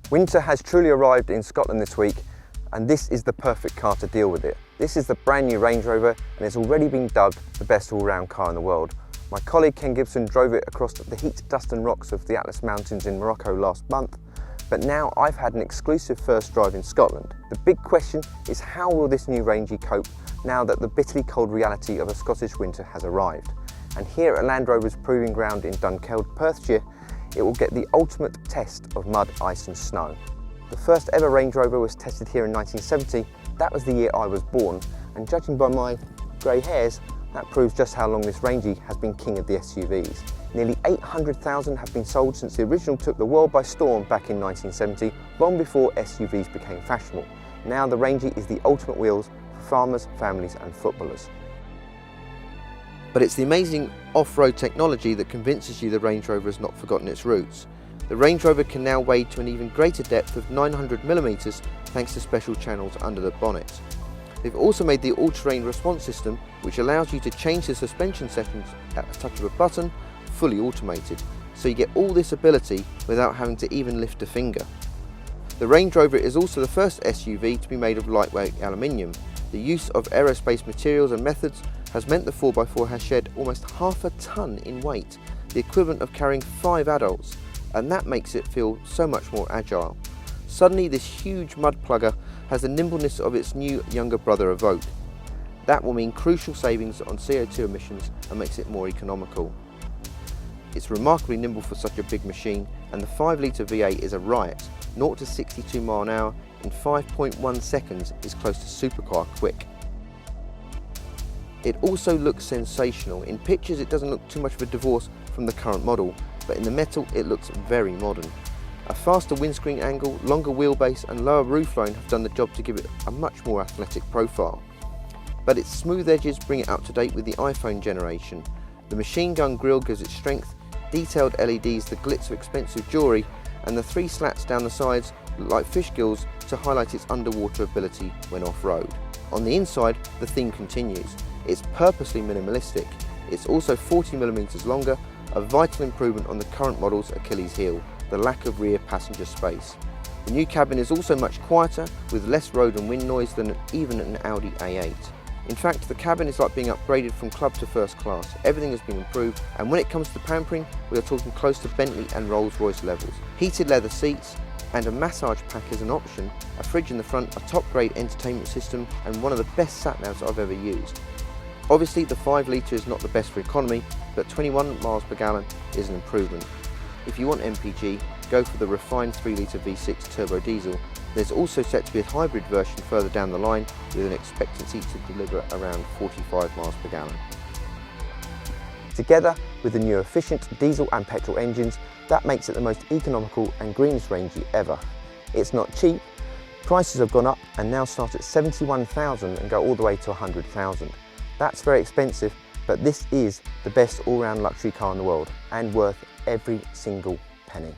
Winter has truly arrived in Scotland this week, and this is the perfect car to deal with it. This is the brand new Range Rover, and it's already been dubbed the best all-round car in the world. My colleague Ken Gibson drove it across the heat, dust and rocks of the Atlas Mountains in Morocco last month, but now I've had an exclusive first drive in Scotland. The big question is, how will this new Rangey cope now that the bitterly cold reality of a Scottish winter has arrived? And here at Land Rover's proving ground in Dunkeld, Perthshire, it will get the ultimate test of mud, ice and snow. The first ever Range Rover was tested here in 1970. That was the year I was born, and judging by my grey hairs, that proves just how long this Rangey has been king of the SUVs. Nearly 800,000 have been sold since the original took the world by storm back in 1970, long before SUVs became fashionable. Now the Rangey is the ultimate wheels for farmers, families and footballers. But it's the amazing off-road technology that convinces you the Range Rover has not forgotten its roots. The Range Rover can now wade to an even greater depth of 900mm thanks to special channels under the bonnet. They've also made the all-terrain response system, which allows you to change the suspension settings at the touch of a button, fully automated, so you get all this ability without having to even lift a finger. The Range Rover is also the first SUV to be made of lightweight aluminium. The use of aerospace materials and methods has meant the 4x4 has shed almost half a tonne in weight, the equivalent of carrying 5 adults, and that makes it feel so much more agile. Suddenly this huge mud plugger has the nimbleness of its new younger brother Evoque. That will mean crucial savings on CO2 emissions and makes it more economical. It's remarkably nimble for such a big machine, and the 5-litre V8 is a riot. 0 to 62 mph in 5.1 seconds is close to supercar quick. It also looks sensational. In pictures it doesn't look too much of a divorce from the current model, but in the metal it looks very modern. A faster windscreen angle, longer wheelbase and lower roofline have done the job to give it a much more athletic profile. But its smooth edges bring it up to date with the iPhone generation. The machine gun grille gives it strength, detailed LEDs the glitz of expensive jewellery, and the 3 slats down the sides look like fish gills to highlight its underwater ability when off-road. On the inside, the theme continues. It's purposely minimalistic. It's also 40mm longer, a vital improvement on the current model's Achilles heel, the lack of rear passenger space. The new cabin is also much quieter, with less road and wind noise than even an Audi A8. In fact, the cabin is like being upgraded from club to first class. Everything has been improved, and when it comes to pampering, we are talking close to Bentley and Rolls-Royce levels. Heated leather seats and a massage pack as an option, a fridge in the front, a top-grade entertainment system, and one of the best sat-navs I've ever used. Obviously, the 5-litre is not the best for economy, but 21 miles per gallon is an improvement. If you want MPG, go for the refined 3-litre V6 turbo diesel. There's also set to be a hybrid version further down the line with an expectancy to deliver around 45 miles per gallon. Together with the new efficient diesel and petrol engines, that makes it the most economical and greenest Rangey ever. It's not cheap, prices have gone up and now start at 71,000 and go all the way to 100,000. That's very expensive, but this is the best all-round luxury car in the world and worth every single penny.